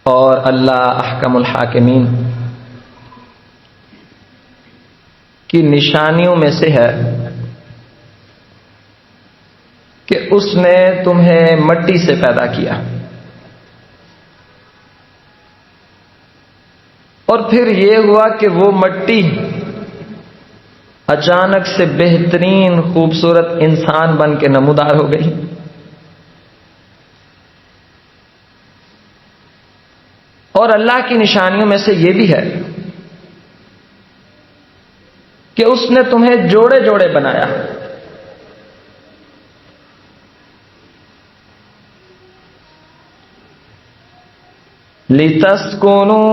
اور اللہ احکم الحاکمین کی نشانیوں میں سے ہے کہ اس نے تمہیں مٹی سے پیدا کیا اور پھر یہ ہوا کہ وہ مٹی اچانک سے بہترین خوبصورت انسان بن کے نمودار ہو گئی. اور اللہ کی نشانیوں میں سے یہ بھی ہے کہ اس نے تمہیں جوڑے جوڑے بنایا. لِتَسْكُنُوا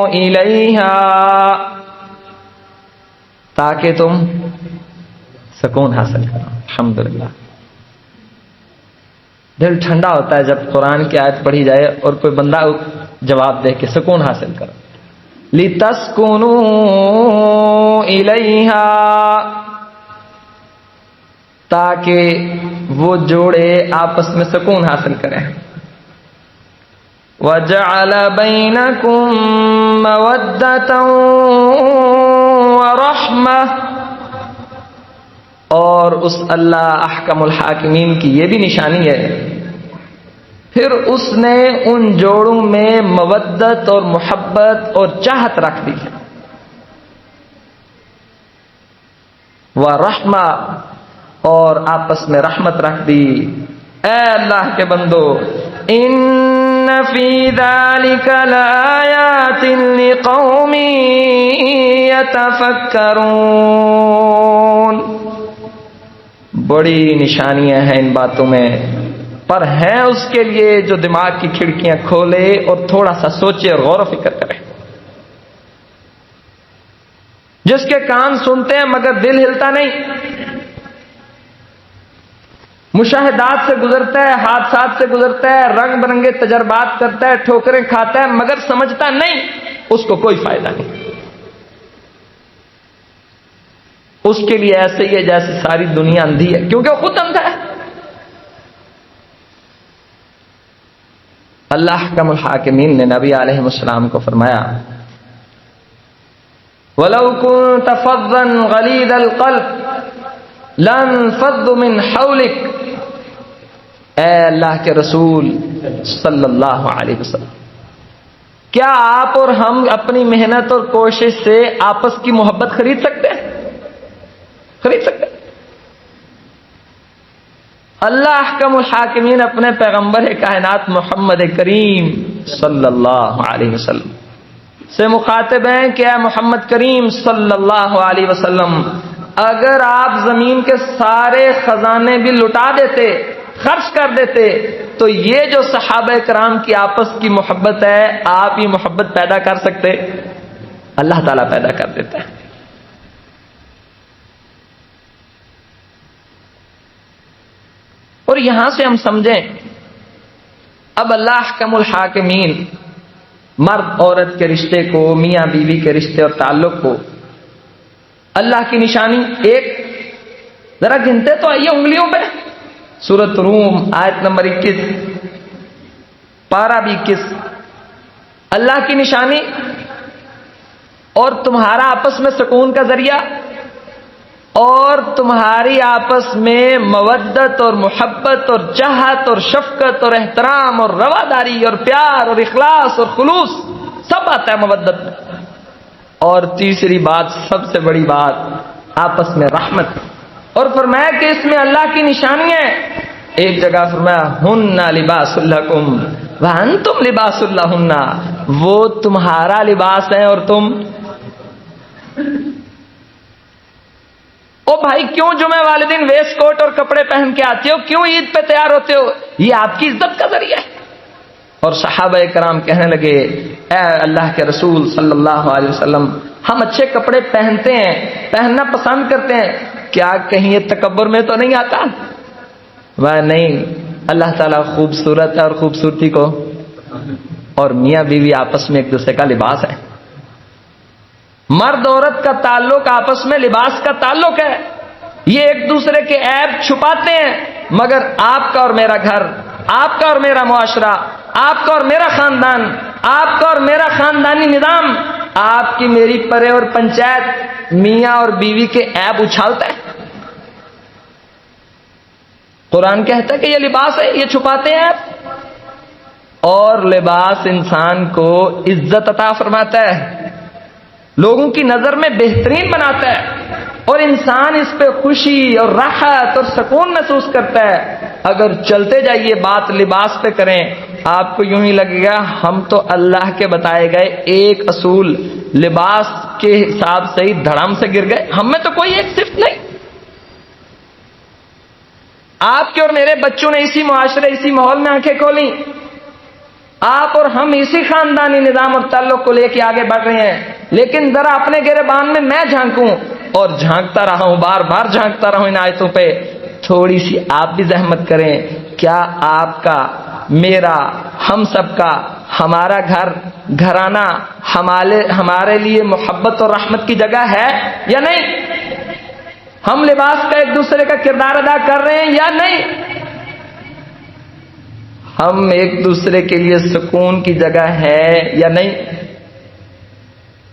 إِلَيْهَا تاکہ تم سکون حاصل کرو. الحمدللہ دل ٹھنڈا ہوتا ہے جب قرآن کی آیت پڑھی جائے اور کوئی بندہ جواب دے کہ سکون حاصل کرو. لِتَسْكُنُوا إِلَيْهَا تاکہ وہ جوڑے آپس میں سکون حاصل کریں. وَجَعَلَ بَيْنَكُمْ مَوَدَّةً وَرَحْمَةً اور اس اللہ احکم الحاکمین کی یہ بھی نشانی ہے پھر اس نے ان جوڑوں میں مودت اور محبت اور چاہت رکھ دی وَرَحْمَةً اور آپس میں رحمت رکھ دی. اے اللہ کے بندو ان فی ذلک لآیات لقوم یتفکرون بڑی نشانیاں ہیں ان باتوں میں پر ہیں اس کے لیے جو دماغ کی کھڑکیاں کھولے اور تھوڑا سا سوچے اور غور و فکر کرے. جس کے کان سنتے ہیں مگر دل ہلتا نہیں, مشاہدات سے گزرتا ہے, حادثات سے گزرتا ہے, رنگ برنگے تجربات کرتا ہے, ٹھوکریں کھاتا ہے مگر سمجھتا نہیں, اس کو کوئی فائدہ نہیں. اس کے لیے ایسے ہی ہے جیسے ساری دنیا اندھی ہے کیونکہ وہ خود اندھا ہے. اللہ احکم الحاکمین نے نبی علیہ السلام کو فرمایا وَلَوْ كُنْتَ فَظًّا غَلِيظَ الْقَلْبِ لَانفَضُّوا مِنْ حَوْلِكَ اے اللہ کے رسول صلی اللہ علیہ وسلم کیا آپ اور ہم اپنی محنت اور کوشش سے آپس کی محبت خرید سکتے ہیں؟ خرید سکتے ہیں؟ اللہ احکم الحاکمین اپنے پیغمبر کائنات محمد کریم صلی اللہ علیہ وسلم سے مخاطب ہیں کہ اے محمد کریم صلی اللہ علیہ وسلم اگر آپ زمین کے سارے خزانے بھی لٹا دیتے, خرچ کر دیتے, تو یہ جو صحابہ کرام کی آپس کی محبت ہے آپ یہ محبت پیدا کر سکتے؟ اللہ تعالیٰ پیدا کر دیتا ہے. اور یہاں سے ہم سمجھیں اب اللہ احکم الحاکمین مرد عورت کے رشتے کو, میاں بیوی کے رشتے اور تعلق کو اللہ کی نشانی ایک ذرا گنتے تو آئیے انگلیوں پہ. سورۃ روم آیت نمبر 21 پارہ بھی 21 اللہ کی نشانی اور تمہارا آپس میں سکون کا ذریعہ اور تمہاری آپس میں مودت اور محبت اور چاہت اور شفقت اور احترام اور رواداری اور پیار اور اخلاص اور خلوص سب آتا ہے مودت میں. اور تیسری بات سب سے بڑی بات آپس میں رحمت. اور فرمایا کہ اس میں اللہ کی نشانی ہے. ایک جگہ فرمایا ہن لباس لکم وانتم لباس لہن وہ تمہارا لباس ہے اور تم. او بھائی کیوں جمعہ والے دن ویسٹ کوٹ اور کپڑے پہن کے آتے ہو, کیوں عید پہ تیار ہوتے ہو؟ یہ آپ کی عزت کا ذریعہ ہے. اور صحابہ کرام کہنے لگے اے اللہ کے رسول صلی اللہ علیہ وسلم ہم اچھے کپڑے پہنتے ہیں, پہننا پسند کرتے ہیں, کیا کہیں یہ تکبر میں تو نہیں آتا؟ وہ نہیں, اللہ تعالیٰ خوبصورت ہے اور خوبصورتی کو اور میاں بیوی آپس میں ایک دوسرے کا لباس ہے. مرد عورت کا تعلق آپس میں لباس کا تعلق ہے. یہ ایک دوسرے کے عیب چھپاتے ہیں مگر آپ کا اور میرا گھر, آپ کا اور میرا معاشرہ, آپ کا اور میرا خاندان، آپ کا اور میرا خاندانی نظام، آپ کی میری پرے اور پنچایت میاں اور بیوی کے عیب اچھالتا ہے؟ قرآن کہتا ہے کہ یہ لباس ہے، یہ چھپاتے ہیں آپ، اور لباس انسان کو عزت عطا فرماتا ہے، لوگوں کی نظر میں بہترین بناتا ہے، اور انسان اس پہ خوشی اور راحت اور سکون محسوس کرتا ہے۔ اگر چلتے جائیے بات لباس پہ کریں، آپ کو یوں ہی لگے گا ہم تو اللہ کے بتائے گئے ایک اصول لباس کے حساب سے ہی دھڑام سے گر گئے، ہم میں تو کوئی ایک صفت نہیں۔ آپ کے اور میرے بچوں نے اسی معاشرے، اسی ماحول میں آنکھیں کھولیں، آپ اور ہم اسی خاندانی نظام اور تعلق کو لے کے آگے بڑھ رہے ہیں، لیکن ذرا اپنے گریبان میں جھانکوں، اور جھانکتا رہا ہوں، بار بار جھانکتا رہا ہوں ان آیتوں پہ، تھوڑی سی آپ بھی زحمت کریں۔ کیا آپ کا، میرا، ہم سب کا، ہمارا گھر گھرانہ ہمارے لیے محبت اور رحمت کی جگہ ہے یا نہیں؟ ہم لباس کا ایک دوسرے کا کردار ادا کر رہے ہیں یا نہیں؟ ہم ایک دوسرے کے لیے سکون کی جگہ ہے یا نہیں؟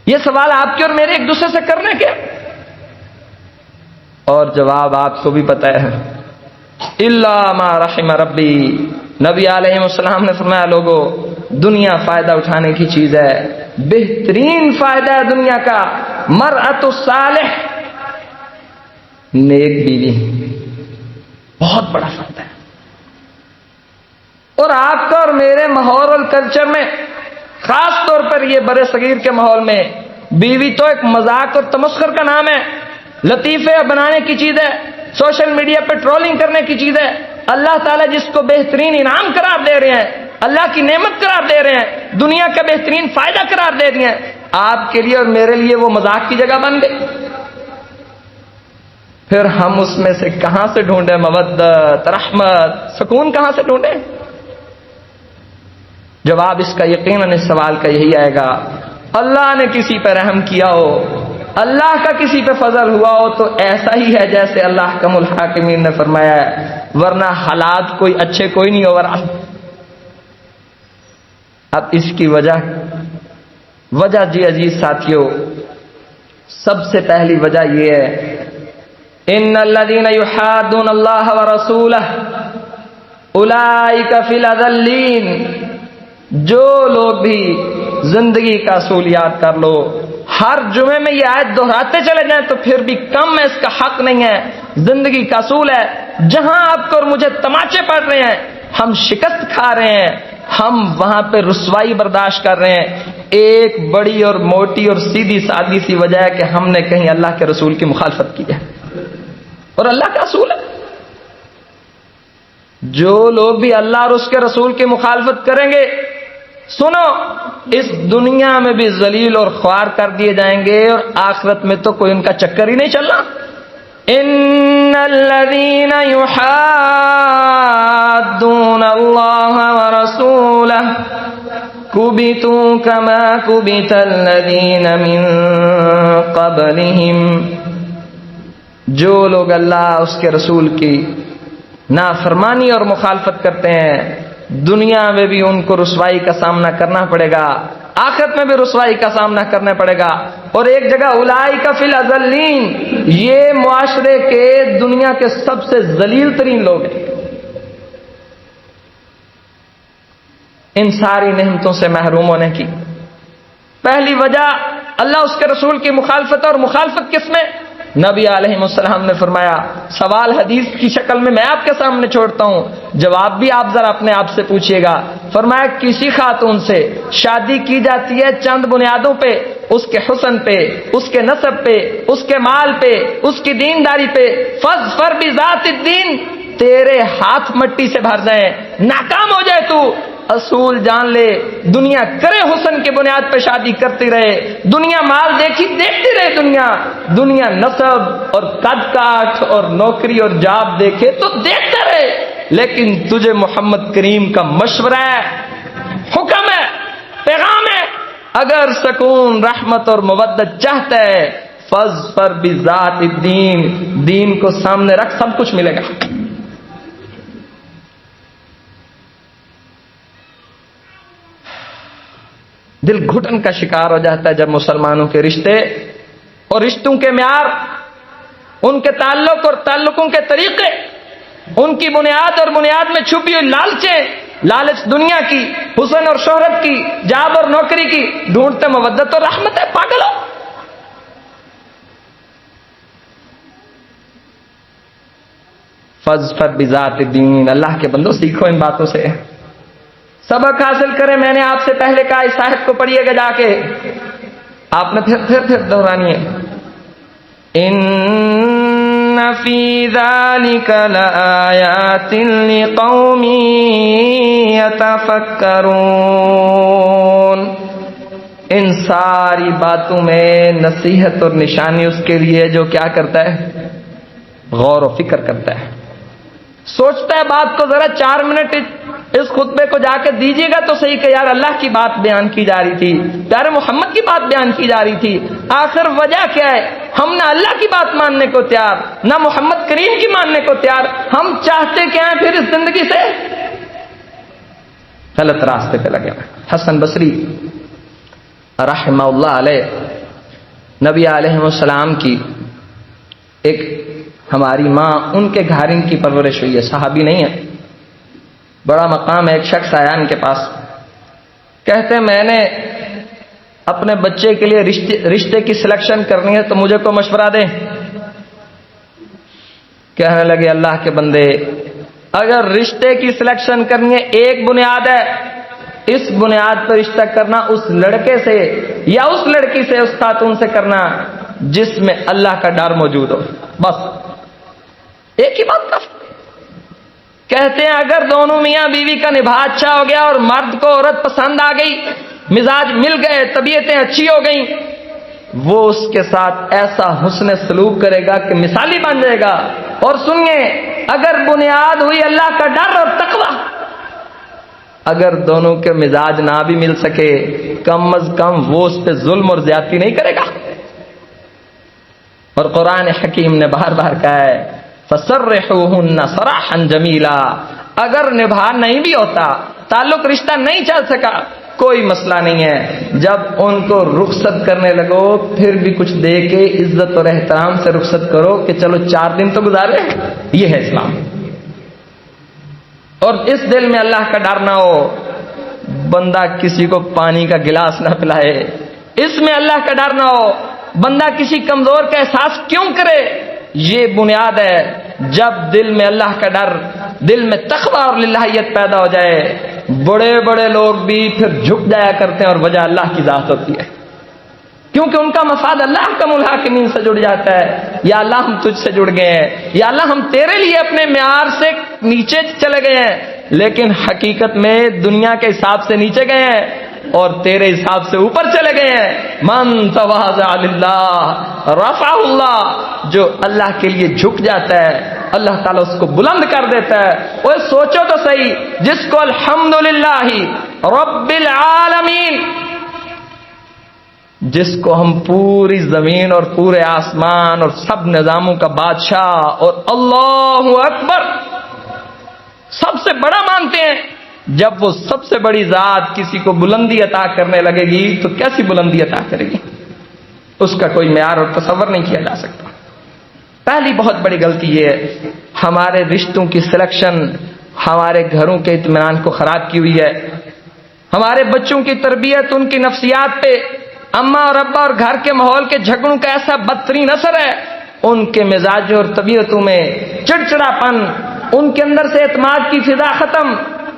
یہ سوال آپ کے اور میرے ایک دوسرے سے کرنے کے، اور جواب آپ کو بھی پتہ ہے، الا ما رحم ربی۔ نبی علیہ السلام نے فرمایا لوگو، دنیا فائدہ اٹھانے کی چیز ہے، بہترین فائدہ ہے دنیا کا مرأۃ الصالح، نیک بیوی، بہت بڑا فائدہ ہے۔ اور آپ کا اور میرے ماحول اور کلچر میں، خاص طور پر یہ برے صغیر کے ماحول میں، بیوی تو ایک مذاق اور تمسخر کا نام ہے، لطیفے بنانے کی چیز ہے، سوشل میڈیا پہ ٹرولنگ کرنے کی چیز ہے۔ اللہ تعالیٰ جس کو بہترین انعام قرار دے رہے ہیں، اللہ کی نعمت قرار دے رہے ہیں، دنیا کا بہترین فائدہ قرار دے رہے ہیں، آپ کے لیے اور میرے لیے وہ مذاق کی جگہ بن گئی۔ پھر ہم اس میں سے کہاں سے ڈھونڈیں مودت، رحمت، سکون کہاں سے ڈھونڈیں؟ جواب اس کا یقیناً اس سوال کا یہی آئے گا، اللہ نے کسی پہ رحم کیا ہو، اللہ کا کسی پہ فضل ہوا ہو تو ایسا ہی ہے جیسے اللہ احکم الحاکمین نے فرمایا ہے، ورنہ حالات کوئی اچھے کوئی نہیں ہو رہا۔ اب اس کی وجہ جی عزیز ساتھیوں، سب سے پہلی وجہ یہ ہے، ان الذین یحادون اللہ ورسولہ اولئک فی الاذلین۔ جو لوگ بھی زندگی کا اصولیات کر لو، ہر جمعے میں یہ آیت دہراتے چلے جائیں تو پھر بھی کم ہے، اس کا حق نہیں ہے۔ زندگی کا اصول ہے، جہاں آپ کو اور مجھے تماچے پڑ رہے ہیں، ہم شکست کھا رہے ہیں، ہم وہاں پہ رسوائی برداشت کر رہے ہیں، ایک بڑی اور موٹی اور سیدھی سادی سی وجہ ہے کہ ہم نے کہیں اللہ کے رسول کی مخالفت کی ہے، اور اللہ کا اصول ہے جو لوگ بھی اللہ اور اس کے رسول کی مخالفت کریں گے، سنو، اس دنیا میں بھی ذلیل اور خوار کر دیے جائیں گے، اور آخرت میں تو کوئی ان کا چکر ہی نہیں چلنا۔ ان الذین یحادون اللہ ورسولہ کبتوا کما کبت الذین من قبلہم۔ جو لوگ اللہ اس کے رسول کی نافرمانی اور مخالفت کرتے ہیں، دنیا میں بھی ان کو رسوائی کا سامنا کرنا پڑے گا، آخرت میں بھی رسوائی کا سامنا کرنا پڑے گا۔ اور ایک جگہ اولئک فی الاذلین، یہ معاشرے کے دنیا کے سب سے ذلیل ترین لوگ ہیں، ان ساری نعمتوں سے محروم ہونے کی پہلی وجہ اللہ اس کے رسول کی مخالفت، اور مخالفت کس میں؟ نبی علیہ السلام نے فرمایا، سوال حدیث کی شکل میں آپ کے سامنے چھوڑتا ہوں، جواب بھی آپ ذرا اپنے آپ سے پوچھیے گا۔ فرمایا کسی خاتون سے شادی کی جاتی ہے چند بنیادوں پہ، اس کے حسن پہ، اس کے نسب پہ، اس کے مال پہ، اس کی دینداری پہ، فاظفر بذات الدین، تیرے ہاتھ مٹی سے بھر جائیں، ناکام ہو جائے تو اصول جان لے، دنیا کرے حسن کی بنیاد پہ شادی کرتی رہے، دنیا مال دیکھتی رہے، دنیا نسب اور قد کاٹ اور نوکری اور جاب دیکھے تو دیکھتے رہے، لیکن تجھے محمد کریم کا مشورہ ہے، حکم ہے، پیغام ہے، اگر سکون، رحمت اور مودت چاہتا ہے، فاظفر بذات الدین، دین کو سامنے رکھ، سب کچھ ملے گا۔ دل گھٹن کا شکار ہو جاتا ہے جب مسلمانوں کے رشتے اور رشتوں کے معیار، ان کے تعلق اور تعلقوں کے طریقے، ان کی بنیاد اور بنیاد میں چھپی ہوئی لالچ دنیا کی، حسن اور شہرت کی، جاب اور نوکری کی، ڈھونڈتے مودت اور رحمت ہے. پاگل ہو. فظفر بذات الدین. اللہ کے بندو سیکھو ان باتوں سے، سبق حاصل کریں. میں نے آپ سے پہلے کہا اس آیت کو پڑھیے گا جا کے، آپ نے پھر دہرانی ہے. ان فی ذلک لآیات لقوم یتفکرون. ان ساری باتوں میں نصیحت اور نشانی اس کے لیے جو کیا کرتا ہے؟ غور و فکر کرتا ہے، سوچتا ہے بات کو. ذرا 4 منٹ اس خطبے کو جا کے دیجیے گا تو صحیح کہ یار اللہ کی بات بیان کی جا رہی تھی، پیارے محمد کی بات بیان کی جا رہی تھی، آخر وجہ کیا ہے؟ ہم نہ اللہ کی بات ماننے کو تیار، نہ محمد کریم کی ماننے کو تیار. ہم چاہتے کیا ہیں پھر اس زندگی سے؟ غلط راستے پہ لگے ہوئے. حسن بصری رحمہ اللہ علیہ، نبی علیہ السلام کی ایک ہماری ماں، ان کے گھر ان کی پرورش ہوئی ہے، صحابی نہیں ہے، بڑا مقام ہے. ایک شخص آیا ان کے پاس، کہتے ہیں میں نے اپنے بچے کے لیے رشتے کی سلیکشن کرنی ہے تو مجھے کو مشورہ دیں. کہنے لگے اللہ کے بندے، اگر رشتے کی سلیکشن کرنی ہے ایک بنیاد ہے، اس بنیاد پر رشتہ کرنا اس لڑکے سے یا اس لڑکی سے، اس خاتون سے کرنا جس میں اللہ کا ڈر موجود ہو. بس ایک ہی بات کافی. کہتے ہیں اگر دونوں میاں بیوی کا نبھا اچھا ہو گیا اور مرد کو عورت پسند آ گئی، مزاج مل گئے، طبیعتیں اچھی ہو گئیں، وہ اس کے ساتھ ایسا حسن سلوک کرے گا کہ مثالی بن جائے گا. اور سنیے، اگر بنیاد ہوئی اللہ کا ڈر اور تقوی، اگر دونوں کے مزاج نہ بھی مل سکے، کم از کم وہ اس پہ ظلم اور زیادتی نہیں کرے گا. اور قرآن حکیم نے بار بار کہا ہے فَسَرِّحُوهُنَّ سَرَاحًا جَمِيلًا. اگر نبھا نہیں بھی ہوتا، تعلق رشتہ نہیں چل سکا، کوئی مسئلہ نہیں ہے. جب ان کو رخصت کرنے لگو پھر بھی کچھ دے کے عزت اور احترام سے رخصت کرو کہ چلو 4 دن تو گزارے. یہ ہے اسلام. اور اس دل میں اللہ کا ڈر نہ ہو، بندہ کسی کو پانی کا گلاس نہ پلائے، اس میں اللہ کا ڈر نہ ہو، بندہ کسی کمزور کا احساس کیوں کرے. یہ بنیاد ہے. جب دل میں اللہ کا ڈر، دل میں تقوی اور للہیت پیدا ہو جائے، بڑے بڑے لوگ بھی پھر جھک جایا کرتے ہیں، اور وجہ اللہ کی ذات ہوتی ہے، کیونکہ ان کا مفاد اللہ کا الحاکمین سے جڑ جاتا ہے. یا اللہ ہم تجھ سے جڑ گئے ہیں، یا اللہ ہم تیرے لیے اپنے معیار سے نیچے چلے گئے ہیں، لیکن حقیقت میں دنیا کے حساب سے نیچے گئے ہیں اور تیرے حساب سے اوپر چلے گئے ہیں. من تواضع للہ رفعہ اللہ. جو اللہ کے لیے جھک جاتا ہے اللہ تعالیٰ اس کو بلند کر دیتا ہے. اور سوچو تو صحیح، جس کو الحمدللہ رب العالمین، جس کو ہم پوری زمین اور پورے آسمان اور سب نظاموں کا بادشاہ اور اللہ اکبر سب سے بڑا مانتے ہیں، جب وہ سب سے بڑی ذات کسی کو بلندی عطا کرنے لگے گی تو کیسی بلندی عطا کرے گی؟ اس کا کوئی معیار اور تصور نہیں کیا جا سکتا. پہلی بہت بڑی غلطی یہ ہے، ہمارے رشتوں کی سلیکشن ہمارے گھروں کے اطمینان کو خراب کی ہوئی ہے. ہمارے بچوں کی تربیت ان کی نفسیات پہ، اماں اور ابا اور گھر کے ماحول کے جھگڑوں کا ایسا بدترین اثر ہے. ان کے مزاج اور طبیعتوں میں چڑچڑاپن، ان کے اندر سے اعتماد کی فضا ختم،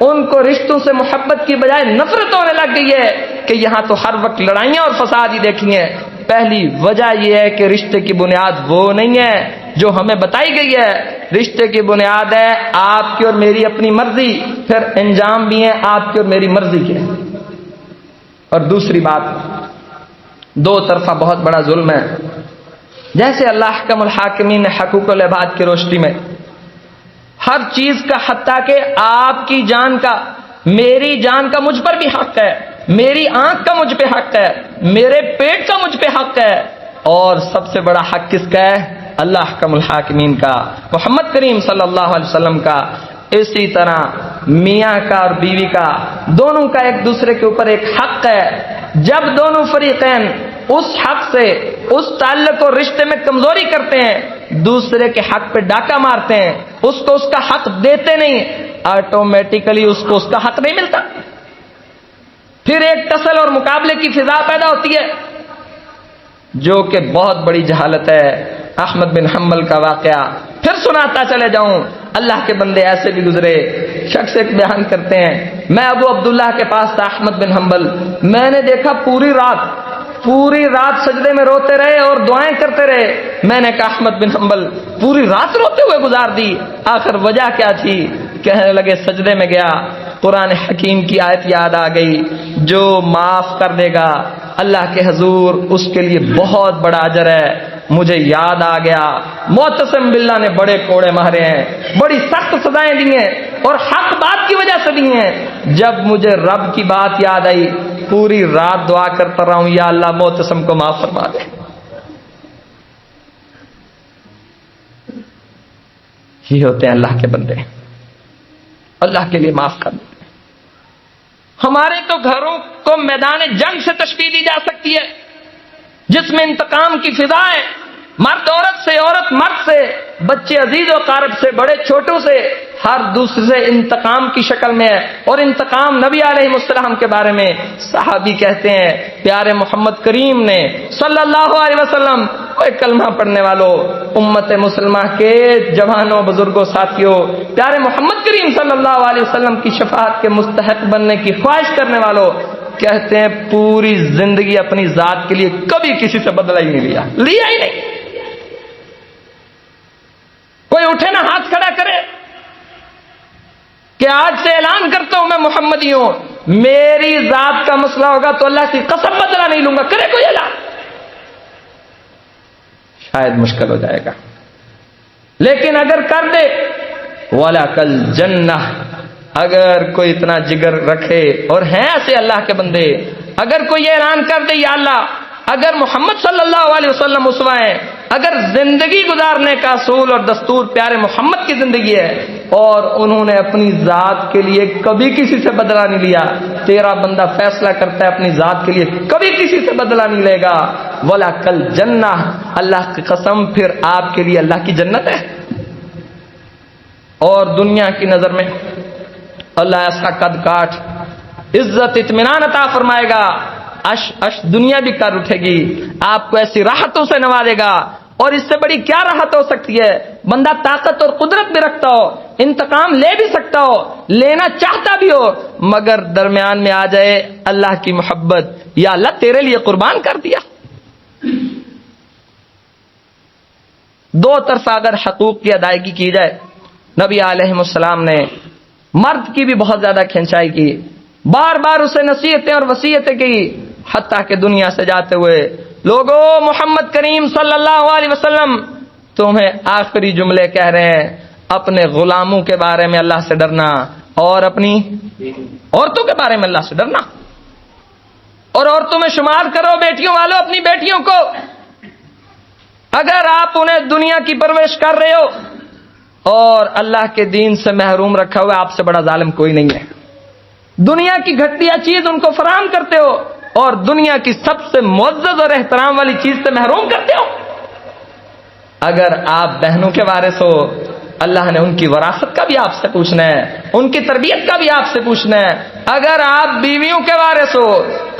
ان کو رشتوں سے محبت کی بجائے نفرت ہونے لگ گئی ہے کہ یہاں تو ہر وقت لڑائیاں اور فساد ہی دیکھی ہیں. پہلی وجہ یہ ہے کہ رشتے کی بنیاد وہ نہیں ہے جو ہمیں بتائی گئی ہے. رشتے کی بنیاد ہے آپ کی اور میری اپنی مرضی، پھر انجام بھی ہے آپ کی اور میری مرضی کے. اور دوسری بات، دو طرفہ بہت بڑا ظلم ہے. جیسے اللہ احکم الحاکمین نے حقوق العباد کی روشنی میں ہر چیز کا، حتیٰ کہ آپ کی جان کا، میری جان کا مجھ پر بھی حق ہے، میری آنکھ کا مجھ پہ حق ہے، میرے پیٹ کا مجھ پہ حق ہے، اور سب سے بڑا حق کس کا ہے؟ اللہ احکم الحاکمین کا، محمد کریم صلی اللہ علیہ وسلم کا. اسی طرح میاں کا اور بیوی کا، دونوں کا ایک دوسرے کے اوپر ایک حق ہے. جب دونوں فریقین اس حق سے، اس تعلق اور رشتے میں کمزوری کرتے ہیں، دوسرے کے حق پہ ڈاکہ مارتے ہیں، اس کو اس کا حق دیتے نہیں، آٹومیٹیکلی اس کو اس کا حق نہیں ملتا، پھر ایک ٹسل اور مقابلے کی فضا پیدا ہوتی ہے، جو کہ بہت بڑی جہالت ہے۔ احمد بن حنبل کا واقعہ پھر سناتا چلے جاؤں، اللہ کے بندے ایسے بھی گزرے۔ شخص ایک بیان کرتے ہیں، میں ابو عبداللہ کے پاس تھا احمد بن حنبل، میں نے دیکھا پوری رات سجدے میں روتے رہے اور دعائیں کرتے رہے۔ میں نے کہا احمد بن حنبل پوری رات روتے ہوئے گزار دی، آخر وجہ کیا تھی؟ کہنے لگے سجدے میں گیا، قرآن حکیم کی آیت یاد آ گئی، جو معاف کر دے گا اللہ کے حضور اس کے لیے بہت بڑا اجر ہے۔ مجھے یاد آ گیا معتصم باللہ نے بڑے کوڑے مارے ہیں، بڑی سخت سزائیں دی ہیں اور حق بات کی وجہ سے دی ہیں۔ جب مجھے رب کی بات یاد آئی، پوری رات دعا کرتا رہا ہوں، یا اللہ معتصم کو معاف فرما دے۔ یہ ہوتے ہیں اللہ کے بندے، اللہ کے لیے معاف کر دیں۔ ہمارے تو گھروں کو میدان جنگ سے تشبیہ دی جا سکتی ہے، جس میں انتقام کی فضا ہے، مرد عورت سے، عورت مرد سے، بچے عزیز و قارب سے، بڑے چھوٹوں سے، ہر دوسرے سے انتقام کی شکل میں ہے۔ اور انتقام نبی علیہ السلام کے بارے میں صحابی کہتے ہیں، پیارے محمد کریم نے صلی اللہ علیہ وسلم، اے کلمہ پڑھنے والوں، امت مسلمہ کے جوانوں، بزرگوں، ساتھیوں، پیارے محمد کریم صلی اللہ علیہ وسلم کی شفاعت کے مستحق بننے کی خواہش کرنے والوں، کہتے ہیں پوری زندگی اپنی ذات کے لیے کبھی کسی سے بدلہ ہی نہیں لیا ہی نہیں۔ کوئی اٹھے نہ ہاتھ کھڑا کرے کہ آج سے اعلان کرتا ہوں میں محمدی ہوں، میری ذات کا مسئلہ ہوگا تو اللہ کی قسم بدلہ نہیں لوں گا، کرے کوئی اعلان؟ شاید مشکل ہو جائے گا، لیکن اگر کر دے وَلَكَ الْجَنَّةُ، اگر کوئی اتنا جگر رکھے، اور ہیں ایسے اللہ کے بندے، اگر کوئی یہ اعلان کر دے یا اللہ، اگر محمد صلی اللہ علیہ وسلم اسوہ ہیں، اگر زندگی گزارنے کا اصول اور دستور پیارے محمد کی زندگی ہے، اور انہوں نے اپنی ذات کے لیے کبھی کسی سے بدلہ نہیں لیا، تیرا بندہ فیصلہ کرتا ہے اپنی ذات کے لیے کبھی کسی سے بدلہ نہیں لے گا، وَلَكَ الْجَنَّةُ، اللہ کی قسم پھر آپ کے لیے اللہ کی جنت ہے۔ اور دنیا کی نظر میں اللہ ایسا قد کاٹ، عزت، اطمینان عطا فرمائے گا، دنیا بھی کر اٹھے گی، آپ کو ایسی راحتوں سے نوازے گا، اور اس سے بڑی کیا راحت ہو سکتی ہے؟ بندہ طاقت اور قدرت بھی رکھتا ہو، انتقام لے بھی سکتا ہو، لینا چاہتا بھی ہو، مگر درمیان میں آ جائے اللہ کی محبت، یا اللہ تیرے لیے قربان کر دیا۔ دو طرفہ اگر حقوق کی ادائیگی کی جائے، نبی علیہ السلام نے مرد کی بھی بہت زیادہ کھنچائی کی، بار بار اسے نصیحتیں اور وصیتیں کی، حتیٰ کہ دنیا سے جاتے ہوئے لوگوں، محمد کریم صلی اللہ علیہ وسلم تمہیں آخری جملے کہہ رہے ہیں، اپنے غلاموں کے بارے میں اللہ سے ڈرنا، اور اپنی عورتوں کے بارے میں اللہ سے ڈرنا، اور عورتوں میں شمار کرو بیٹیوں والوں اپنی بیٹیوں کو، اگر آپ انہیں دنیا کی پرورش کر رہے ہو اور اللہ کے دین سے محروم رکھا ہوا، آپ سے بڑا ظالم کوئی نہیں ہے۔ دنیا کی گھٹیا چیز ان کو فراہم کرتے ہو اور دنیا کی سب سے معزز اور احترام والی چیز سے محروم کرتے ہو۔ اگر آپ بہنوں کے وارث ہو، اللہ نے ان کی وراثت کا بھی آپ سے پوچھنا ہے، ان کی تربیت کا بھی آپ سے پوچھنا ہے۔ اگر آپ بیویوں کے وارث ہو،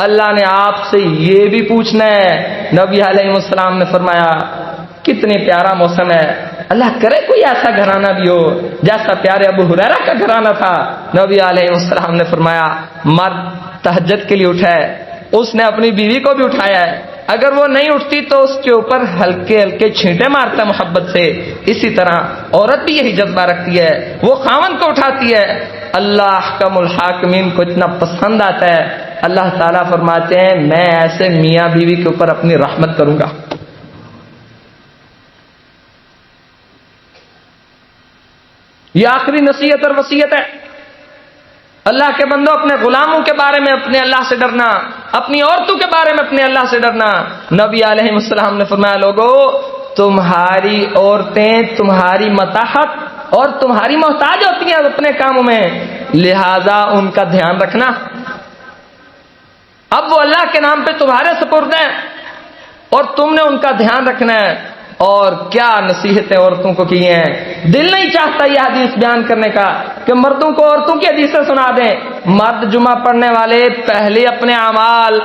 اللہ نے آپ سے یہ بھی پوچھنا ہے۔ نبی علیہ السلام نے فرمایا، کتنی پیارا موسم ہے، اللہ کرے کوئی ایسا گھرانہ بھی ہو جیسا پیارے ابو ہریرہ کا گھرانہ تھا۔ نبی علیہ السلام نے فرمایا، مرد تہجد کے لیے اٹھا ہے، اس نے اپنی بیوی کو بھی اٹھایا ہے، اگر وہ نہیں اٹھتی تو اس کے اوپر ہلکے ہلکے چھینٹے مارتا ہے محبت سے۔ اسی طرح عورت بھی یہی جذبہ رکھتی ہے، وہ خاوند کو اٹھاتی ہے۔ اللہ احکم الحاکمین کو اتنا پسند آتا ہے، اللہ تعالیٰ فرماتے ہیں میں ایسے میاں بیوی کے اوپر اپنی رحمت کروں گا۔ یہ آخری نصیحت اور وصیت ہے۔ اللہ کے بندوں، اپنے غلاموں کے بارے میں اپنے اللہ سے ڈرنا، اپنی عورتوں کے بارے میں اپنے اللہ سے ڈرنا۔ نبی علیہ السلام نے فرمایا، لوگو تمہاری عورتیں تمہاری متاحت اور تمہاری محتاج ہوتی ہیں اپنے کاموں میں، لہذا ان کا دھیان رکھنا۔ اب وہ اللہ کے نام پہ تمہارے سپرد ہیں اور تم نے ان کا دھیان رکھنا ہے. اور کیا نصیحتیں عورتوں کو کی ہیں. دل نہیں چاہتا یہ حدیث بیان کرنے کا کہ مردوں کو عورتوں کی حدیثیں سنا دیں. مرد جمعہ پڑھنے والے پہلے اپنے اعمال،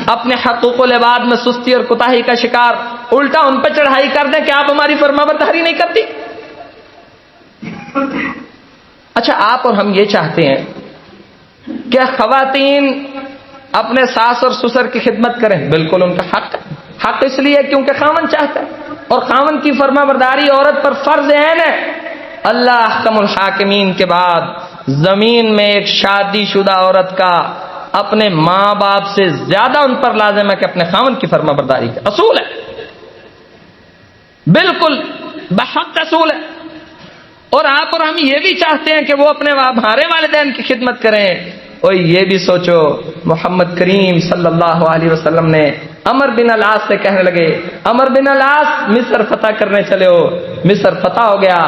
اپنے حقوق العباد میں سستی اور کوتاہی کا شکار، الٹا ان پہ چڑھائی کر دیں کہ آپ ہماری فرمانبرداری نہیں کرتی. اچھا، آپ اور ہم یہ چاہتے ہیں کہ خواتین اپنے ساس اور سسر کی خدمت کریں. بالکل ان کا حق ہے. حق اس لیے کیونکہ خاوند چاہتا ہے اور خاوند کی فرما برداری عورت پر فرض عین ہے. اللہ احکم الحاکمین کے بعد زمین میں ایک شادی شدہ عورت کا اپنے ماں باپ سے زیادہ ان پر لازم ہے کہ اپنے خاوند کی فرما برداری کا اصول ہے. بالکل بحق اصول ہے. اور آپ اور ہم یہ بھی چاہتے ہیں کہ وہ اپنے ہمارے والدین کی خدمت کریں. اور یہ بھی سوچو، محمد کریم صلی اللہ علیہ وسلم نے عمر بن العاص سے کہنے لگے، عمر بن العاص مصر فتح کرنے چلے ہو. مصر فتح ہو گیا.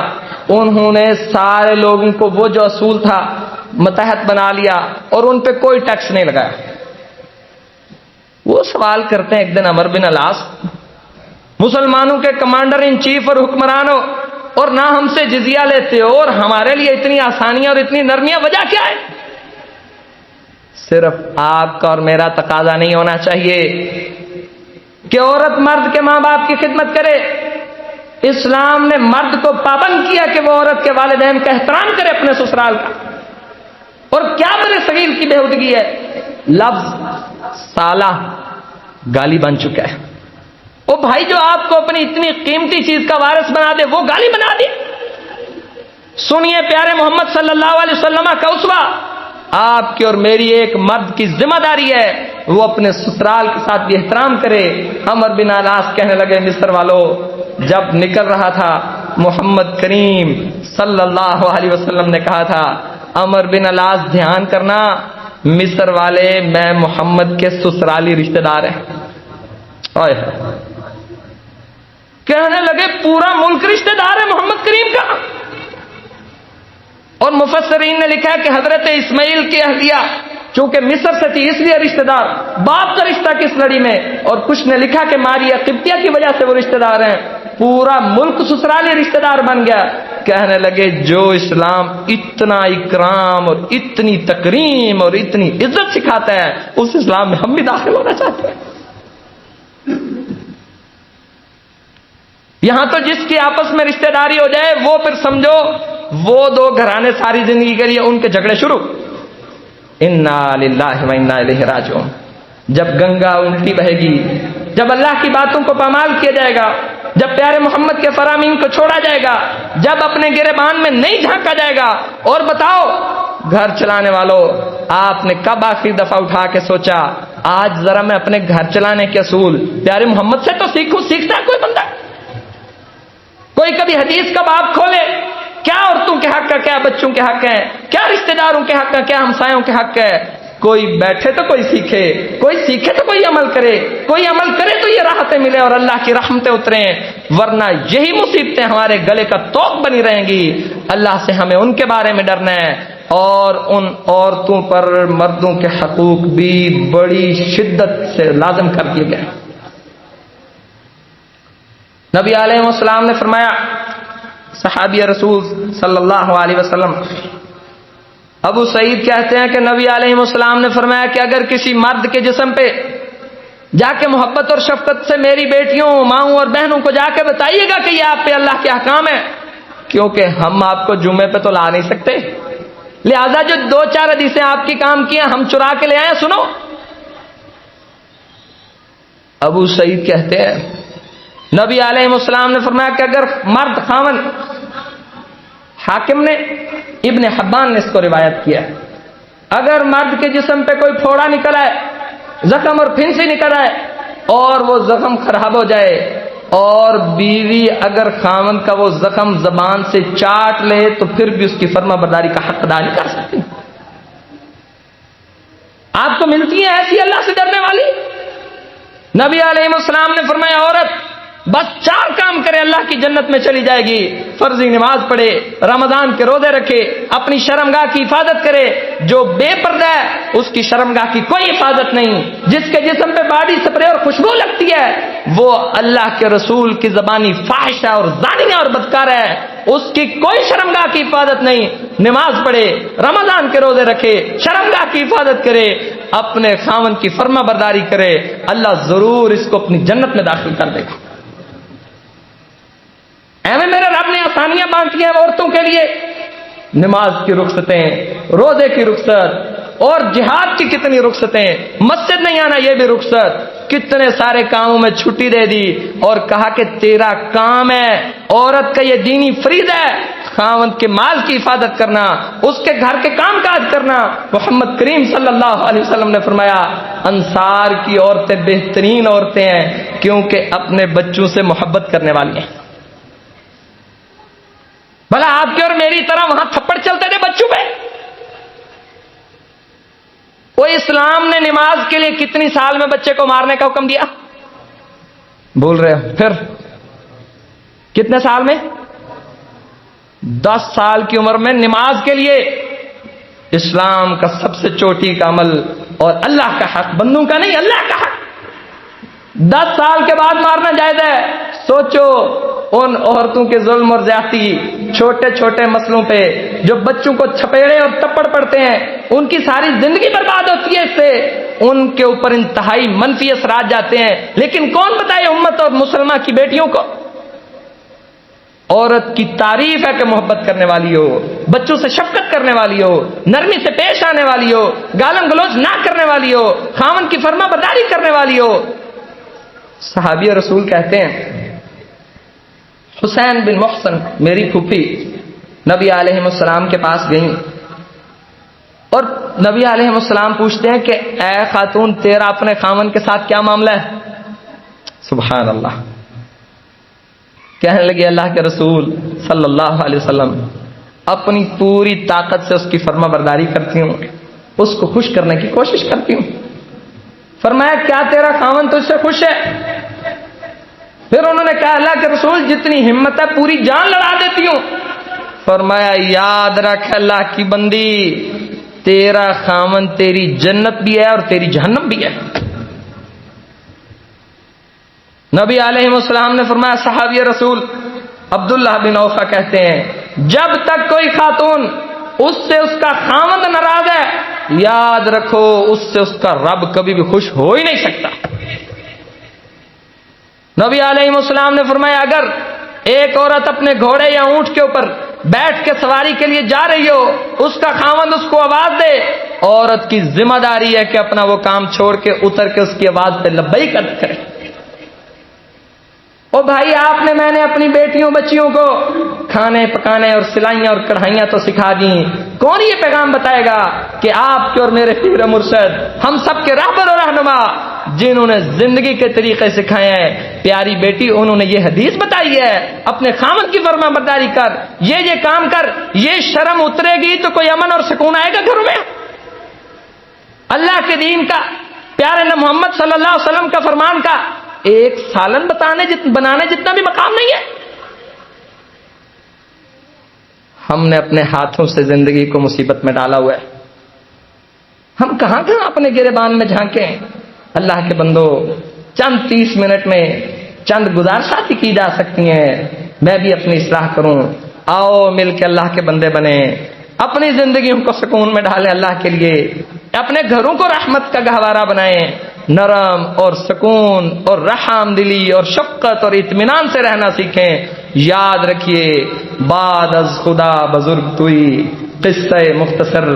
انہوں نے سارے لوگوں کو وہ جو اصول تھا متحد بنا لیا اور ان پہ کوئی ٹیکس نہیں لگایا. وہ سوال کرتے ہیں ایک دن عمر بن العاص، مسلمانوں کے کمانڈر ان چیف اور حکمران ہو اور نہ ہم سے جزیہ لیتے ہو اور ہمارے لیے اتنی آسانیاں اور اتنی نرمیاں، وجہ کیا ہے؟ صرف آپ کا اور میرا تقاضا نہیں ہونا چاہیے کہ عورت مرد کے ماں باپ کی خدمت کرے. اسلام نے مرد کو پابند کیا کہ وہ عورت کے والدین کا احترام کرے اپنے سسرال کا. اور کیا بڑے صغیر کی بےہودگی ہے، لفظ سالہ گالی بن چکا ہے. وہ بھائی جو آپ کو اپنی اتنی قیمتی چیز کا وارث بنا دے وہ گالی بنا دے. سنیے پیارے محمد صلی اللہ علیہ وسلم کا اسوہ، آپ کی اور میری ایک مرد کی ذمہ داری ہے وہ اپنے سسرال کے ساتھ بھی احترام کرے. عمر بن العاص کہنے لگے، مصر والو جب نکل رہا تھا محمد کریم صلی اللہ علیہ وسلم نے کہا تھا، عمر بن العاص دھیان کرنا، مصر والے میں محمد کے سسرالی رشتہ دار ہیں. کہنے لگے پورا ملک رشتہ دار ہے محمد کریم کا. اور مفسرین نے لکھا ہے کہ حضرت اسماعیل کی اہلیہ چونکہ مصر سے تھی اس لیے رشتہ دار، باپ کا رشتہ کس لڑی میں. اور کچھ نے لکھا کہ ماریہ قبطیہ کی وجہ سے وہ رشتہ دار ہیں. پورا ملک سسرالی رشتہ دار بن گیا. کہنے لگے جو اسلام اتنا اکرام اور اتنی تکریم اور اتنی عزت سکھاتا ہے اس اسلام میں ہم بھی داخل ہونا چاہتے ہیں. یہاں تو جس کی آپس میں رشتہ داری ہو جائے وہ پھر سمجھو وہ دو گھرانے ساری زندگی کے لیے ان کے جھگڑے شروع. انا للہ و انا الیہ راجعون. جب گنگا الٹی بہے گی، جب اللہ کی باتوں کو پامال کیا جائے گا، جب پیارے محمد کے فرامین کو چھوڑا جائے گا، جب اپنے گریبان میں نہیں جھانکا جائے گا. اور بتاؤ گھر چلانے والوں، آپ نے کب آخری دفعہ اٹھا کے سوچا آج ذرا میں اپنے گھر چلانے کے اصول پیارے محمد سے تو سیکھوں؟ سیکھتا ہے کوئی بندہ؟ کوئی کبھی حدیث کا باب کھولے؟ کیا عورتوں کے حق ہے، کیا بچوں کے حق ہیں، کیا رشتہ داروں کے حق ہیں، کیا ہمسایوں کے حق ہے؟ کوئی بیٹھے تو کوئی سیکھے، کوئی سیکھے تو کوئی عمل کرے، کوئی عمل کرے تو یہ راحتیں ملے اور اللہ کی رحمتیں اتریں. ورنہ یہی مصیبتیں ہمارے گلے کا توق بنی رہیں گی. اللہ سے ہمیں ان کے بارے میں ڈرنا ہے. اور ان عورتوں پر مردوں کے حقوق بھی بڑی شدت سے لازم کر دیے گئے. نبی علیہ السلام نے فرمایا، صحابی رسول صلی اللہ علیہ وسلم ابو سعید کہتے ہیں کہ نبی علیہ السلام نے فرمایا کہ اگر کسی مرد کے جسم پہ جا کے محبت اور شفقت سے میری بیٹیوں، ماؤں اور بہنوں کو جا کے بتائیے گا کہ یہ آپ پہ اللہ کے احکام ہے، کیونکہ ہم آپ کو جمعے پہ تو لا نہیں سکتے، لہذا جو دو چار حدیثیں آپ کی کام کی ہیں ہم چرا کے لے آئے، سنو. ابو سعید کہتے ہیں نبی علیہ السلام نے فرمایا کہ اگر مرد خاون، حاکم نے، ابن حبان نے اس کو روایت کیا، اگر مرد کے جسم پہ کوئی پھوڑا نکل آئے، زخم اور پھنسی نکل آئے اور وہ زخم خراب ہو جائے، اور بیوی اگر خاون کا وہ زخم زبان سے چاٹ لے تو پھر بھی اس کی فرما برداری کا حق ادا نہیں کر سکتی. آپ کو ملتی ہے ایسی اللہ سے ڈرنے والی؟ نبی علیہ السلام نے فرمایا عورت بس 4 کام کرے اللہ کی جنت میں چلی جائے گی. فرضی نماز پڑھے, رمضان کے روزے رکھے, اپنی شرمگاہ کی حفاظت کرے. جو بے پردہ ہے اس کی شرمگاہ کی کوئی حفاظت نہیں. جس کے جسم پہ باڈی سپرے اور خوشبو لگتی ہے وہ اللہ کے رسول کی زبانی فاحش ہے اور زانی اور بدکار ہے. اس کی کوئی شرمگاہ کی حفاظت نہیں. نماز پڑھے, رمضان کے روزے رکھے, شرمگاہ کی حفاظت کرے, اپنے خاوند کی فرما برداری کرے, اللہ ضرور اس کو اپنی جنت میں داخل کر دے گا. ایویں میرے رب نے آسانیاں بانٹی ہیں عورتوں کے لیے. نماز کی رخصتیں, روزے کی رخصت اور جہاد کی کتنی رخصتیں. مسجد نہیں آنا یہ بھی رخصت. کتنے سارے کاموں میں چھٹی دے دی اور کہا کہ تیرا کام ہے, عورت کا یہ دینی فریضہ ہے, خاوند کے مال کی حفاظت کرنا, اس کے گھر کے کام کاج کرنا. محمد کریم صلی اللہ علیہ وسلم نے فرمایا انصار کی عورتیں بہترین عورتیں ہیں کیونکہ اپنے بچوں سے محبت کرنے والی ہیں. بھلا آپ کی اور میری طرح وہاں تھپڑ چلتے تھے بچوں پہ؟ وہ اسلام نے نماز کے لیے کتنی سال میں بچے کو مارنے کا حکم دیا؟ بول رہے ہو پھر کتنے سال میں؟ 10 سال کی عمر میں نماز کے لیے. اسلام کا سب سے چوٹی کا عمل اور اللہ کا حق, بندوں کا نہیں, اللہ کا حق. 10 سال کے بعد مارنا جائز ہے. سوچو ان عورتوں کے ظلم اور زیادتی چھوٹے چھوٹے مسئلوں پہ جو بچوں کو چھپیڑے اور تپڑ پڑتے ہیں, ان کی ساری زندگی برباد ہوتی ہے اس سے. ان کے اوپر انتہائی منفی اثرات جاتے ہیں. لیکن کون بتائے امت اور مسلمہ کی بیٹیوں کو عورت کی تعریف ہے کہ محبت کرنے والی ہو, بچوں سے شفقت کرنے والی ہو, نرمی سے پیش آنے والی ہو, گالم گلوچ نہ کرنے والی ہو, خاوند کی فرما برداری کرنے والی ہو. صحابی رسول کہتے ہیں حسین بن محسن میری پھوپھی نبی علیہ السلام کے پاس گئیں اور نبی علیہ السلام پوچھتے ہیں کہ اے خاتون تیرا اپنے خاوند کے ساتھ کیا معاملہ ہے؟ سبحان اللہ. کہنے لگے اللہ کے رسول صلی اللہ علیہ وسلم اپنی پوری طاقت سے اس کی فرما برداری کرتی ہوں, اس کو خوش کرنے کی کوشش کرتی ہوں. فرمایا کیا تیرا خاوند تجھ سے خوش ہے؟ پھر انہوں نے کہا اللہ کے رسول جتنی ہمت ہے پوری جان لڑا دیتی ہوں. فرمایا یاد رکھ اللہ کی بندی, تیرا خاوند تیری جنت بھی ہے اور تیری جہنم بھی ہے. نبی علیہ السلام نے فرمایا صحابی رسول عبداللہ بن اوفا کہتے ہیں جب تک کوئی خاتون اس سے اس کا خاوند ناراض ہے یاد رکھو اس سے اس کا رب کبھی بھی خوش ہو ہی نہیں سکتا. نبی علیہ السلام نے فرمایا اگر ایک عورت اپنے گھوڑے یا اونٹ کے اوپر بیٹھ کے سواری کے لیے جا رہی ہو, اس کا خاوند اس کو آواز دے, عورت کی ذمہ داری ہے کہ اپنا وہ کام چھوڑ کے اتر کے اس کی آواز پہ لبیک کرے. او بھائی آپ نے میں نے اپنی بیٹیوں بچیوں کو کھانے پکانے اور سلائیاں اور کڑھائیاں تو سکھا دی, کون یہ پیغام بتائے گا کہ آپ کے اور میرے پیر مرشد ہم سب کے رہبر اور رہنما جنہوں نے زندگی کے طریقے سکھائے ہیں, پیاری بیٹی انہوں نے یہ حدیث بتائی ہے اپنے خاوند کی فرما برداری کر, یہ کام کر, یہ شرم اترے گی تو کوئی امن اور سکون آئے گا گھروں میں. اللہ کے دین کا, پیارے نبی محمد صلی اللہ علیہ وسلم کا فرمان کا ایک سالن بنانے جتنا بھی مقام نہیں ہے. ہم نے اپنے ہاتھوں سے زندگی کو مصیبت میں ڈالا ہوا ہے. ہم کہاں اپنے گریبان میں جھانکیں. اللہ کے بندو چند 30 منٹ میں چند گزارشات کی جا سکتی ہیں. میں بھی اپنی اصلاح کروں, آؤ مل کے اللہ کے بندے بنیں, اپنی زندگیوں کو سکون میں ڈالیں اللہ کے لیے, اپنے گھروں کو رحمت کا گہوارہ بنائیں, نرم اور سکون اور رحم دلی اور شفقت اور اطمینان سے رہنا سیکھیں. یاد رکھیے بعد از خدا بزرگ توئی, قصہ مختصر,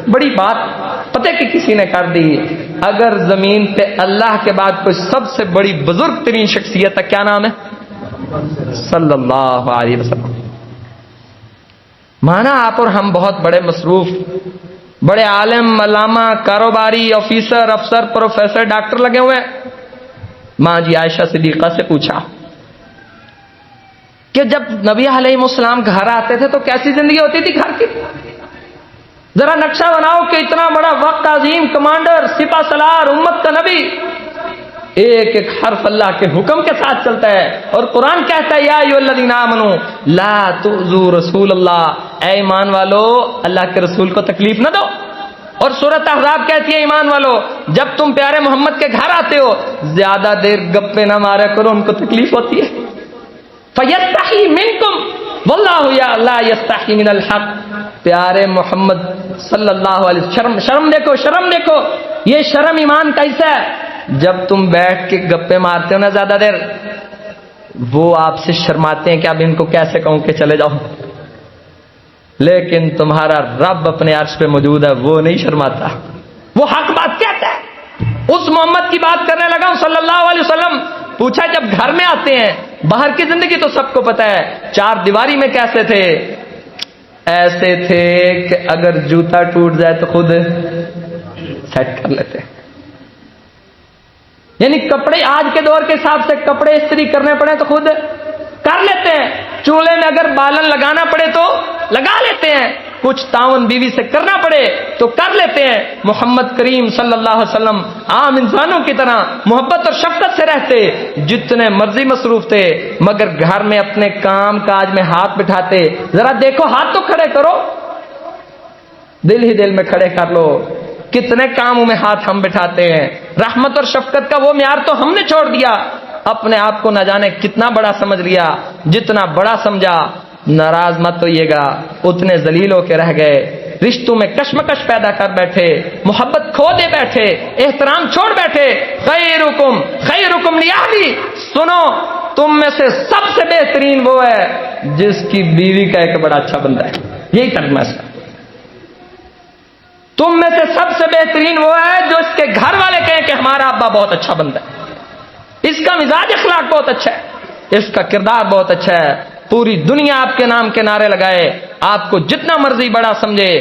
بڑی بات پتہ کہ کسی نے کر دی. اگر زمین پہ اللہ کے بعد کوئی سب سے بڑی بزرگ ترین شخصیت ہے, کیا نام ہے؟ صلی اللہ علیہ وسلم. مانا آپ اور ہم بہت بڑے مصروف, بڑے عالم, علامہ, کاروباری, آفیسر, افسر, پروفیسر, ڈاکٹر لگے ہوئے. ماں جی عائشہ صدیقہ سے پوچھا کہ جب نبی علیہ السلام گھر آتے تھے تو کیسی زندگی ہوتی تھی گھر کی؟ ذرا نقشہ بناؤ کہ اتنا بڑا وقت عظیم کمانڈر, سپہ سالار, امت کا نبی ایک ایک حرف اللہ کے حکم کے ساتھ چلتا ہے. اور قرآن کہتا ہے یا ایھا الذین آمنوا لا تؤذوا رسول اللہ، اے ایمان والو اللہ کے رسول کو تکلیف نہ دو. اور سورۃ احزاب کہتی ہے ایمان والو جب تم پیارے محمد کے گھر آتے ہو زیادہ دیر گپے نہ مارا کرو، ان کو تکلیف ہوتی ہے. فیستحی منکم واللہ لا یستحی من الحق. پیارے محمد صلی اللہ علیہ وسلم شرم دیکھو، شرم دیکھو. یہ شرم ایمان کا حصہ ہے. جب تم بیٹھ کے گپے مارتے ہو نا زیادہ دیر، وہ آپ سے شرماتے ہیں کہ اب ان کو کیسے کہوں کہ چلے جاؤ، لیکن تمہارا رب اپنے عرش پہ موجود ہے، وہ نہیں شرماتا، وہ حق بات کہتا ہے. اس محمد کی بات کرنے لگا ہوں صلی اللہ علیہ وسلم. پوچھا جب گھر میں آتے ہیں، باہر کی زندگی تو سب کو پتا ہے، چار دیواری میں کیسے تھے؟ ایسے تھے کہ اگر جوتا ٹوٹ جائے تو خود سیٹ کر لیتے. یعنی کپڑے آج کے دور کے حساب سے کپڑے استری کرنے پڑے تو خود کر لیتے ہیں. چولہے میں اگر بالن لگانا پڑے تو لگا لیتے ہیں. کچھ تعاون بیوی سے کرنا پڑے تو کر لیتے ہیں. محمد کریم صلی اللہ علیہ وسلم عام انسانوں کی طرح محبت اور شفقت سے رہتے، جتنے مرضی مصروف تھے، مگر گھر میں اپنے کام کاج میں ہاتھ بٹھاتے. ذرا دیکھو ہاتھ تو کھڑے کرو، دل ہی دل میں کھڑے کر لو. کتنے کاموں میں ہاتھ ہم بٹھاتے ہیں. رحمت اور شفقت کا وہ معیار تو ہم نے چھوڑ دیا، اپنے آپ کو نہ جانے کتنا بڑا سمجھ لیا. جتنا بڑا سمجھا ناراض مت ہوئیے گا، اتنے ذلیل ہو کے رہ گئے. رشتوں میں کشمکش پیدا کر بیٹھے، محبت کھو دے بیٹھے، احترام چھوڑ بیٹھے. خیرکم لیہلی، سنو تم میں سے سب سے بہترین وہ ہے جس کی بیوی کا ایک بڑا اچھا بندہ ہے. یہی ترجمہ ہے. تم میں سے سب سے بہترین وہ ہے جو اس کے گھر والے کہیں کہ ہمارا ابا بہت اچھا بندہ ہے، اس کا مزاج اخلاق بہت اچھا ہے، اس کا کردار بہت اچھا ہے. پوری دنیا آپ کے نام کے نعرے لگائے، آپ کو جتنا مرضی بڑا سمجھے،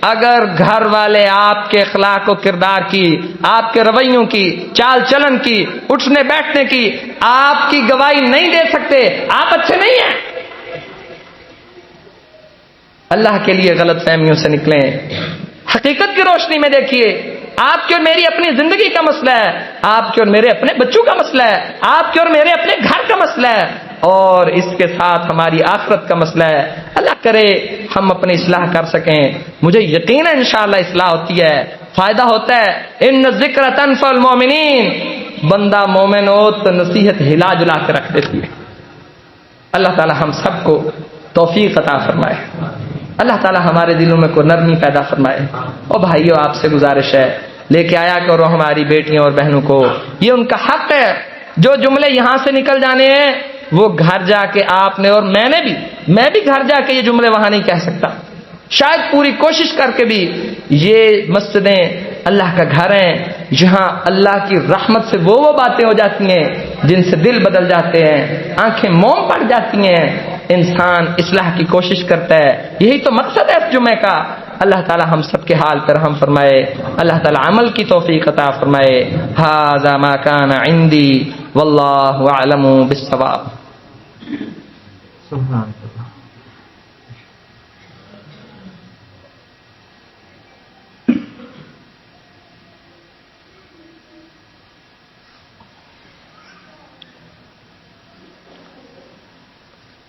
اگر گھر والے آپ کے اخلاق و کردار کی، آپ کے رویوں کی، چال چلن کی، اٹھنے بیٹھنے کی آپ کی گواہی نہیں دے سکتے، آپ اچھے نہیں ہیں. اللہ کے لیے غلط فہمیوں سے نکلیں، حقیقت کی روشنی میں دیکھیے. آپ کی اور میری اپنی زندگی کا مسئلہ ہے، آپ کے اور میرے اپنے بچوں کا مسئلہ ہے، آپ کے اور میرے اپنے گھر کا مسئلہ ہے، اور اس کے ساتھ ہماری آخرت کا مسئلہ ہے. اللہ کرے ہم اپنی اصلاح کر سکیں. مجھے یقین ہے انشاءاللہ اصلاح ہوتی ہے، فائدہ ہوتا ہے. ان الذکر تنفع المؤمنین، بندہ مومن ہو تو نصیحت ہلا جلا کے رکھ دیتی ہے. اللہ تعالی ہم سب کو توفیق عطا فرمائے. اللہ تعالی ہمارے دلوں میں کوئی نرمی پیدا فرمائے. اور بھائیو آپ سے گزارش ہے، لے کے آیا کرو ہماری بیٹیوں اور بہنوں کو، یہ ان کا حق ہے. جو جملے یہاں سے نکل جانے ہیں وہ گھر جا کے آپ نے اور میں بھی گھر جا کے یہ جملے وہاں نہیں کہہ سکتا. شاید پوری کوشش کر کے بھی یہ مسجدیں اللہ کا گھر ہیں جہاں اللہ کی رحمت سے وہ باتیں ہو جاتی ہیں جن سے دل بدل جاتے ہیں، آنکھیں موم پڑ جاتی ہیں، انسان اصلاح کی کوشش کرتا ہے. یہی تو مقصد ہے اس جمعے کا. اللہ تعالی ہم سب کے حال پر رحم فرمائے، اللہ تعالی عمل کی توفیق عطا فرمائے. ھذا ما کان عندی واللہ اعلم بالصواب. سبحان اللہ.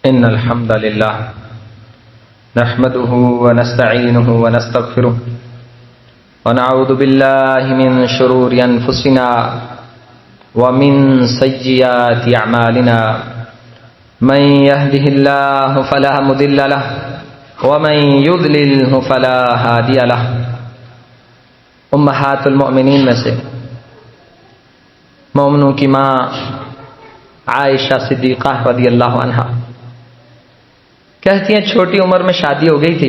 ان الحمد للہ نحمده ونستعینه ونستغفره ونعوذ باللہ من شرور انفسنا ومن سیئات اعمالنا من يهده الله فلا مضل له ومن يضلل فلا هادي له. امہات المؤمنین میں سے مومنوں کی ماں عائشہ صدیقہ رضی اللہ عنہا کہتی ہیں چھوٹی عمر میں شادی ہو گئی تھی.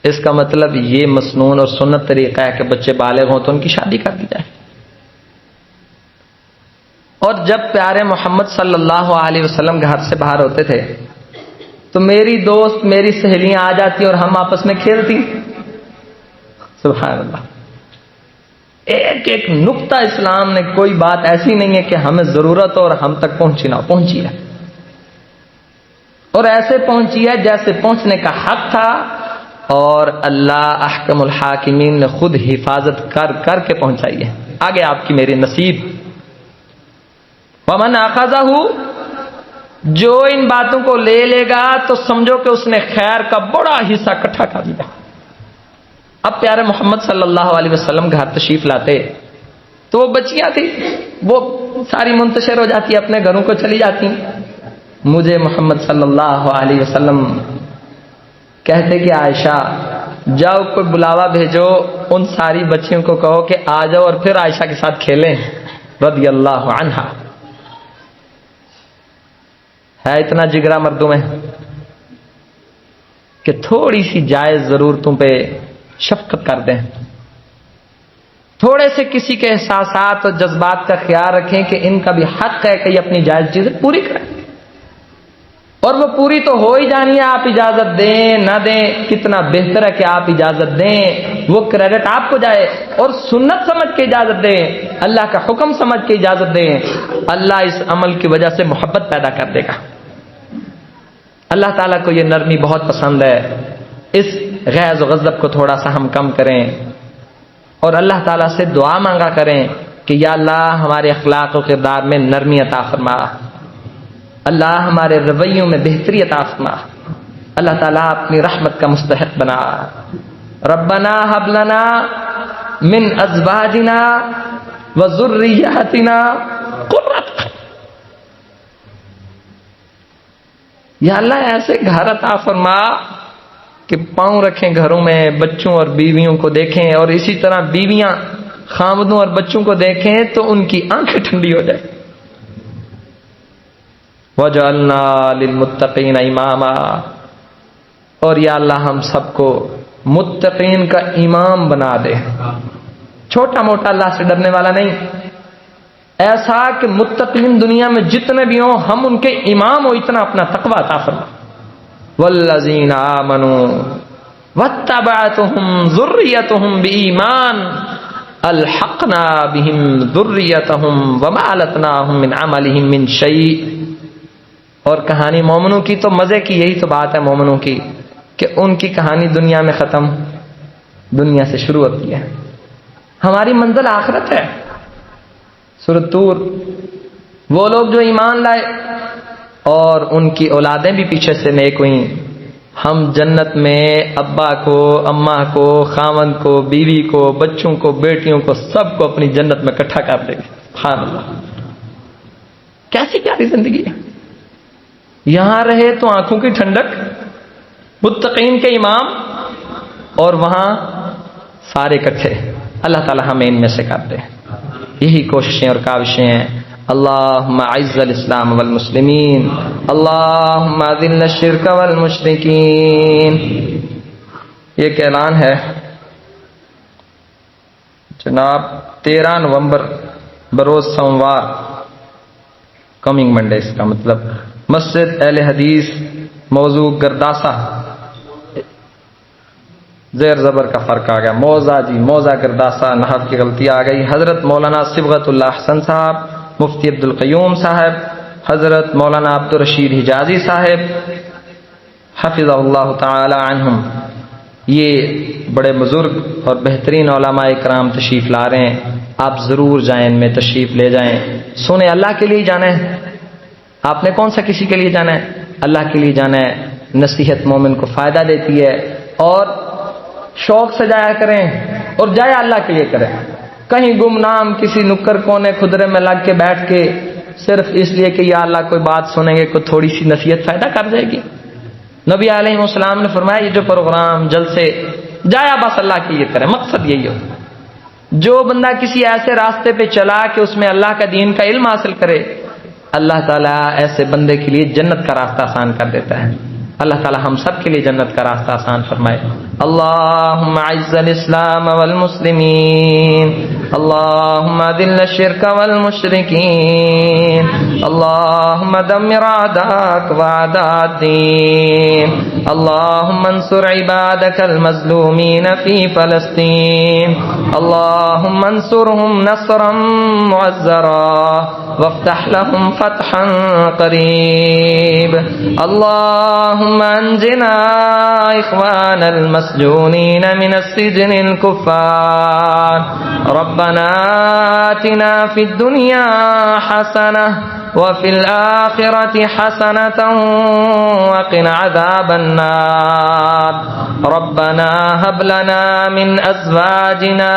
اس کا مطلب یہ مسنون اور سنت طریقہ ہے کہ بچے بالغ ہوں تو ان کی شادی کر دی جائے. اور جب پیارے محمد صلی اللہ علیہ وسلم گھر سے باہر ہوتے تھے تو میری دوست میری سہیلیاں آ جاتی اور ہم آپس میں کھیلتی. سبحان اللہ. ایک ایک نقطہ اسلام نے کوئی بات ایسی نہیں ہے کہ ہمیں ضرورت اور ہم تک پہنچی نہ پہنچی ہے، اور ایسے پہنچی ہے جیسے پہنچنے کا حق تھا، اور اللہ احکم الحاکمین نے خود حفاظت کر کے پہنچائی ہے. آگے آپ کی میری نصیب. ومن اخذہ، جو ان باتوں کو لے لے گا تو سمجھو کہ اس نے خیر کا بڑا حصہ اکٹھا کر لیا. اب پیارے محمد صلی اللہ علیہ وسلم گھر تشریف لاتے تو وہ بچیاں تھی، وہ ساری منتشر ہو جاتی، اپنے گھروں کو چلی جاتی. مجھے محمد صلی اللہ علیہ وسلم کہتے کہ عائشہ جاؤ کوئی بلاوا بھیجو، ان ساری بچیوں کو کہو کہ آ جاؤ اور پھر عائشہ کے ساتھ کھیلیں رضی اللہ عنہا. ہے اتنا جگرا مردوں میں کہ تھوڑی سی جائز ضرورتوں پہ شفقت کر دیں، تھوڑے سے کسی کے احساسات اور جذبات کا خیال رکھیں کہ ان کا بھی حق ہے کہ یہ اپنی جائز چیزیں پوری کریں، اور وہ پوری تو ہو ہی جانی ہے. آپ اجازت دیں نہ دیں، کتنا بہتر ہے کہ آپ اجازت دیں، وہ کریڈٹ آپ کو جائے، اور سنت سمجھ کے اجازت دیں، اللہ کا حکم سمجھ کے اجازت دیں. اللہ اس عمل کی وجہ سے محبت پیدا کر دے گا. اللہ تعالیٰ کو یہ نرمی بہت پسند ہے. اس غیظ و غضب کو تھوڑا سا ہم کم کریں اور اللہ تعالیٰ سے دعا مانگا کریں کہ یا اللہ ہمارے اخلاق و کردار میں نرمی عطا فرما، اللہ ہمارے رویوں میں بہتری عطا فرما، اللہ تعالیٰ اپنی رحمت کا مستحق بنا. ربنا هب لنا من ازواجنا وذرياتنا قرۃ، یا اللہ ایسے گھر عطا فرما کہ پاؤں رکھیں گھروں میں، بچوں اور بیویوں کو دیکھیں، اور اسی طرح بیویاں خامدوں اور بچوں کو دیکھیں تو ان کی آنکھیں ٹھنڈی ہو جائیں. وَجَعَلْنَا لِلْمُتَّقِينَ إِمَامًا، اور یا اللہ ہم سب کو متقین کا امام بنا دے. چھوٹا موٹا اللہ سے ڈرنے والا نہیں، ایسا کہ متقین دنیا میں جتنے بھی ہوں ہم ان کے امام ہو، اتنا اپنا تقویٰ عطا فرما. والذین آمنوا واتبعتهم ذریتهم بإیمان الحقنا بهم ذریتهم وما ألتناهم من عملهم من شیء. اور کہانی مومنوں کی تو مزے کی یہی تو بات ہے مومنوں کی کہ ان کی کہانی دنیا میں ختم، دنیا سے شروع ہوتی ہے. ہماری منزل آخرت ہے. سورۃ طور، وہ لوگ جو ایمان لائے اور ان کی اولادیں بھی پیچھے سے نیک ہوئیں، ہم جنت میں ابا کو، اماں کو، خاوند کو، بیوی کو، بچوں کو، بیٹیوں کو، سب کو اپنی جنت میں اکٹھا کر دیں گے. سبحان اللہ، کیسی پیاری زندگی ہے. یہاں رہے تو آنکھوں کی ٹھنڈک، متقین کے امام، اور وہاں سارے اکٹھے. اللہ تعالی ہمیں ان میں سے کر دے. یہی کوششیں اور کاوشیں ہیں. اللہم اعز الاسلام والمسلمین، اللہم اذل الشرک والمشرکین. یہ ایک اعلان ہے جناب، 13 نومبر بروز سوموار، کمنگ منڈے، اس کا مطلب مسجد اہل حدیث، موضوع گرداسہ، زیر زبر کا فرق آ گیا، موزہ جی موزہ گرداسہ، نحو کی غلطی آ گئی. حضرت مولانا صبغت اللہ حسن صاحب، مفتی عبدالقیوم صاحب، حضرت مولانا عبدالرشید حجازی صاحب حفظ اللہ تعالی عنہم، یہ بڑے بزرگ اور بہترین علماء کرام تشریف لا رہے ہیں. آپ ضرور جائیں، ان میں تشریف لے جائیں. سنیں، اللہ کے لیے جانا ہے. آپ نے کون سا کسی کے لیے جانا ہے؟ اللہ کے لیے جانا ہے. نصیحت مومن کو فائدہ دیتی ہے، اور شوق سے جایا کریں، اور جایا اللہ کے لیے کریں. کہیں گمنام کسی نکر کونے خدرے میں لگ کے بیٹھ کے صرف اس لیے کہ یا اللہ کوئی بات سنیں گے، کوئی تھوڑی سی نصیحت فائدہ کر جائے گی. نبی علیہ السلام نے فرمایا یہ جو پروگرام جلسے جایا بس اللہ کے لیے کریں، مقصد یہی ہو. جو بندہ کسی ایسے راستے پہ چلا کہ اس میں اللہ کا دین کا علم حاصل کرے، اللہ تعالیٰ ایسے بندے کے لیے جنت کا راستہ آسان کر دیتا ہے. اللہ تعالیٰ ہم سب کے لیے جنت کا راستہ آسان فرمائے. اللہم اعز الاسلام والمسلمین، اللہم اذل الشرک والمشرکین، اللہم دمر اعداءک واعداء الدین، اللہم انصر عبادک المظلومین فی فلسطین، اللہم انصرهم نصرا معزرا وافتح لهم فتحا قریب. اللهم انجنا اخوان المسجونين من السجن الكفار، ربنا آتنا في الدنيا حسنة وفي الآخرة حسنة وقنا عذاب النار ربنا هب لنا من أزواجنا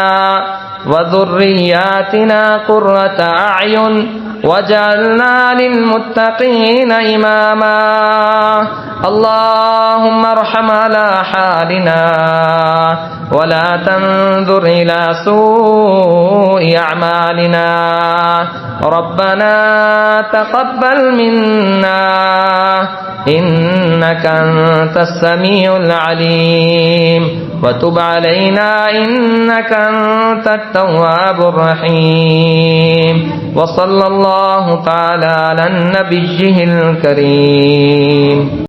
وذرياتنا قرة أعين واجعلنا للمتقين إماما اللهم ارحم على حالنا ولا تنظر إلى سوء أعمالنا ربنا تقبل منا إنك أنت السميع العليم وتب علينا إنك أنت التواب الرحيم وصلى الله تعالى على النبي الكريم.